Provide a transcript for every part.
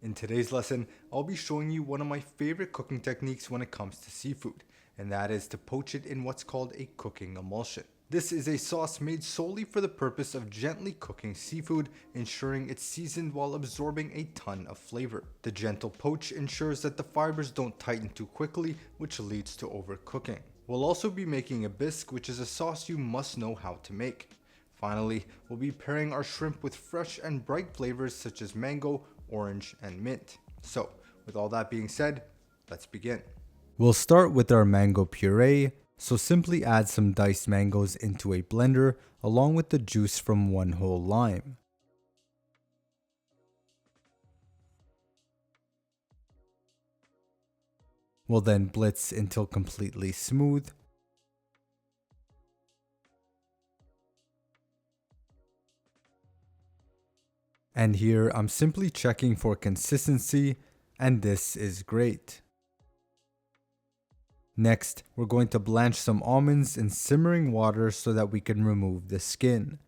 In today's lesson, I'll be showing you one of my favorite cooking techniques when it comes to seafood, and that is to poach it in what's called a cooking emulsion. This is a sauce made solely for the purpose of gently cooking seafood, ensuring it's seasoned while absorbing a ton of flavor. The gentle poach ensures that the fibers don't tighten too quickly, which leads to overcooking. We'll also be making a bisque, which is a sauce you must know how to make. Finally, we'll be pairing our shrimp with fresh and bright flavors such as mango, orange, and mint. So, with all that being said, let's begin. We'll start with our mango puree, so simply add some diced mangoes into a blender along with the juice from one whole lime. We'll then blitz until completely smooth. And here I'm simply checking for consistency, and this is great. Next, we're going to blanch some almonds in simmering water so that we can remove the skin.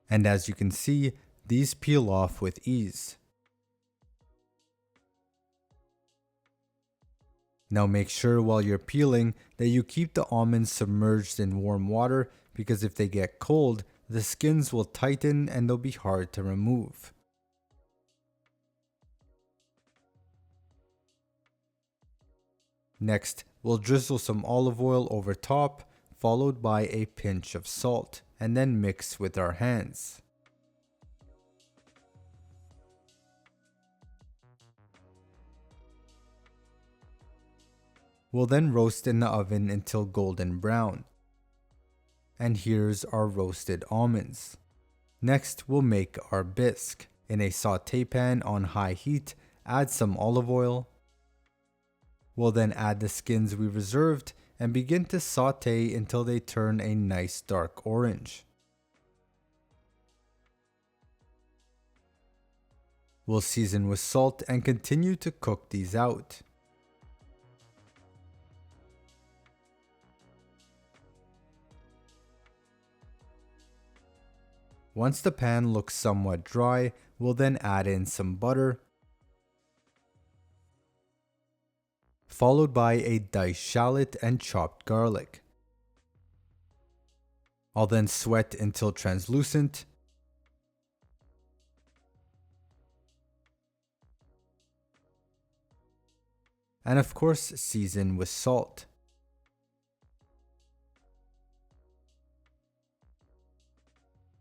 And as you can see, these peel off with ease. Now make sure while you're peeling that you keep the almonds submerged in warm water, because if they get cold, the skins will tighten and they'll be hard to remove. Next, we'll drizzle some olive oil over top, followed by a pinch of salt, and then mix with our hands. We'll then roast in the oven until golden brown. And here's our roasted almonds. Next, we'll make our bisque. In a saute pan on high heat, add some olive oil. We'll then add the skins we reserved and begin to saute until they turn a nice dark orange. We'll season with salt and continue to cook these out. Once the pan looks somewhat dry, we'll then add in some butter, followed by a diced shallot and chopped garlic. I'll then sweat until translucent, and of course season with salt.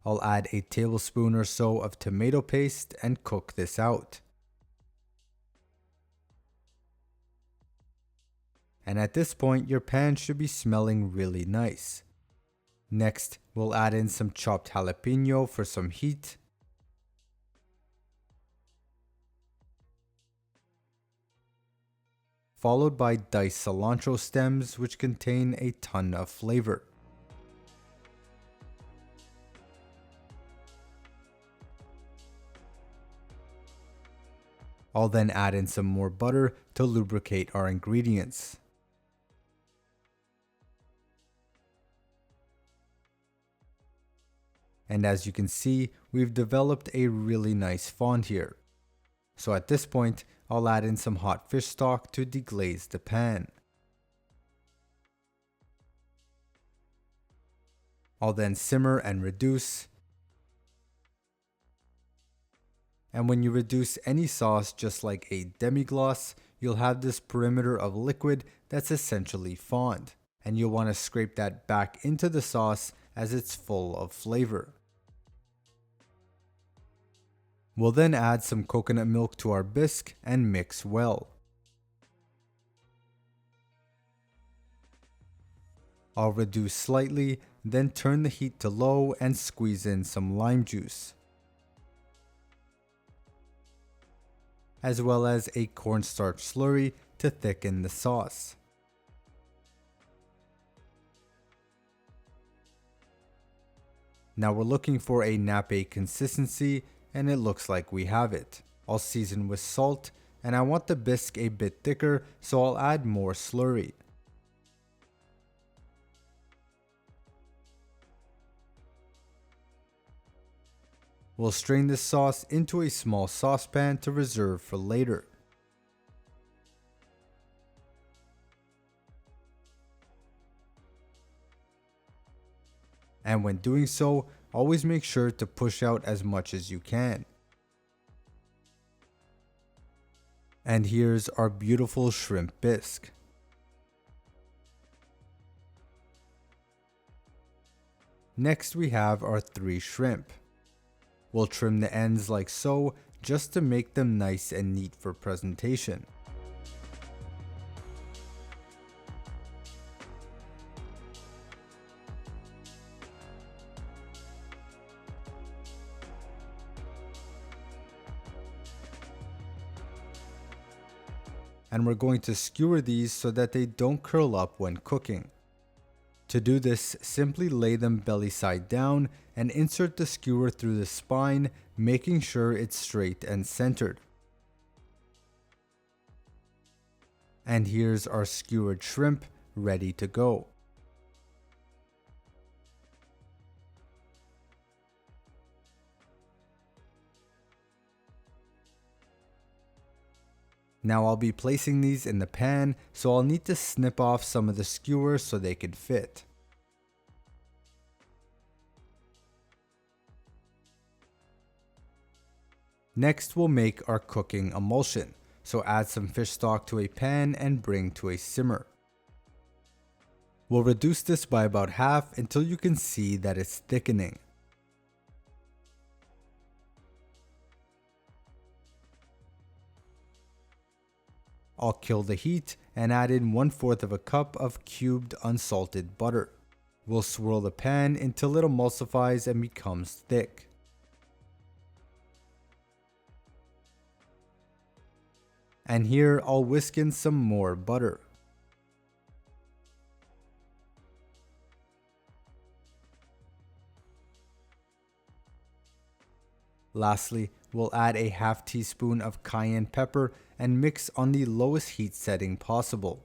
I'll add a tablespoon or so of tomato paste and cook this out. And at this point, your pan should be smelling really nice. Next, we'll add in some chopped jalapeno for some heat. Followed by diced cilantro stems, which contain a ton of flavor. I'll then add in some more butter to lubricate our ingredients. And as you can see, we've developed a really nice fond here. So at this point, I'll add in some hot fish stock to deglaze the pan. I'll then simmer and reduce. And when you reduce any sauce just like a demi-glace, you'll have this perimeter of liquid that's essentially fond. And you'll want to scrape that back into the sauce as it's full of flavor. We'll then add some coconut milk to our bisque and mix well. I'll reduce slightly, then turn the heat to low and squeeze in some lime juice, as well as a cornstarch slurry to thicken the sauce. Now we're looking for a nappe consistency, and it looks like we have it. I'll season with salt, and I want the bisque a bit thicker, so I'll add more slurry. We'll strain this sauce into a small saucepan to reserve for later. And when doing so, always make sure to push out as much as you can. And here's our beautiful shrimp bisque. Next we have our 3 shrimp. We'll trim the ends like so, just to make them nice and neat for presentation. And we're going to skewer these so that they don't curl up when cooking. To do this, simply lay them belly side down and insert the skewer through the spine, making sure it's straight and centered. And here's our skewered shrimp ready to go. Now I'll be placing these in the pan, so I'll need to snip off some of the skewers so they can fit. Next we'll make our cooking emulsion, so add some fish stock to a pan and bring to a simmer. We'll reduce this by about half until you can see that it's thickening. I'll kill the heat and add in 1/4 of a cup of cubed unsalted butter. We'll swirl the pan until it emulsifies and becomes thick. And here I'll whisk in some more butter. Lastly, we'll add a half teaspoon of cayenne pepper and mix on the lowest heat setting possible.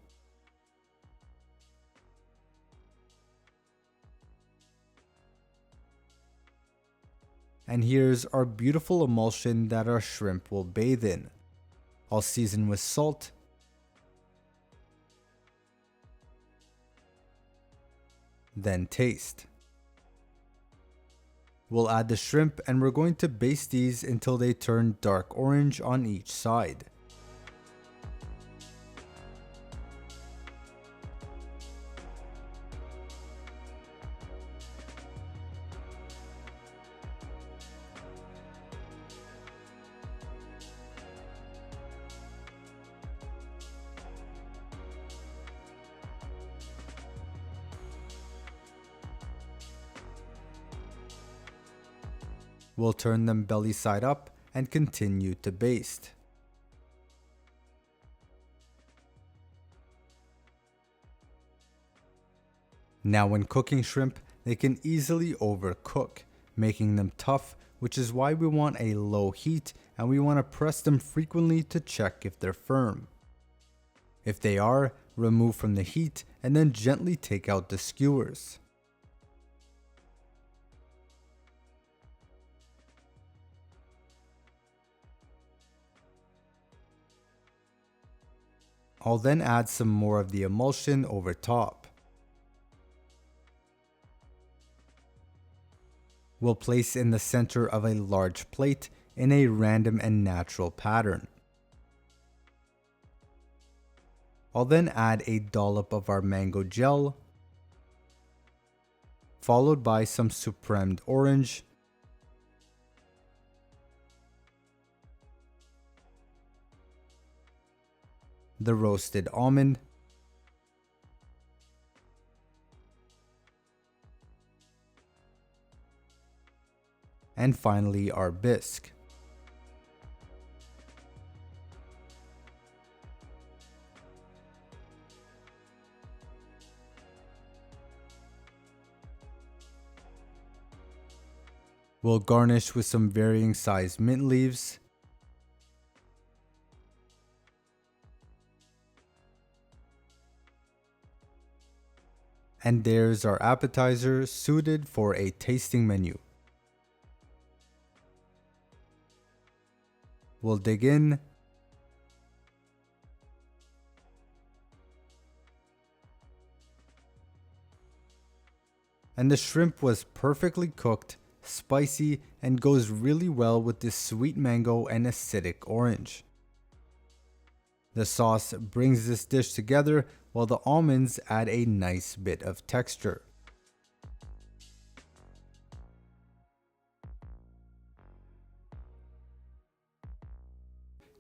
And here's our beautiful emulsion that our shrimp will bathe in. I'll season with salt, then taste. We'll add the shrimp and we're going to baste these until they turn dark orange on each side. We'll turn them belly side up and continue to baste. Now when cooking shrimp, they can easily overcook, making them tough, which is why we want a low heat and we want to press them frequently to check if they're firm. If they are, remove from the heat and then gently take out the skewers. I'll then add some more of the emulsion over top. We'll place in the center of a large plate in a random and natural pattern. I'll then add a dollop of our mango gel, followed by some supremed orange, the roasted almond, and finally our bisque. We'll garnish with some varying sized mint leaves, and there's our appetizer suited for a tasting menu. We'll dig in. And the shrimp was perfectly cooked, spicy, and goes really well with this sweet mango and acidic orange. The sauce brings this dish together while the almonds add a nice bit of texture.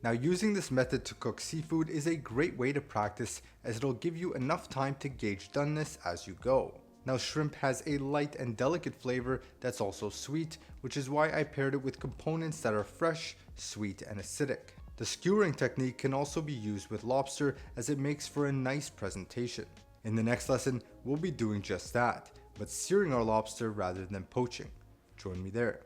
Now, using this method to cook seafood is a great way to practice, as it'll give you enough time to gauge doneness as you go. Now, shrimp has a light and delicate flavor that's also sweet, which is why I paired it with components that are fresh, sweet, and acidic. The skewering technique can also be used with lobster, as it makes for a nice presentation. In the next lesson, we'll be doing just that, but searing our lobster rather than poaching. Join me there.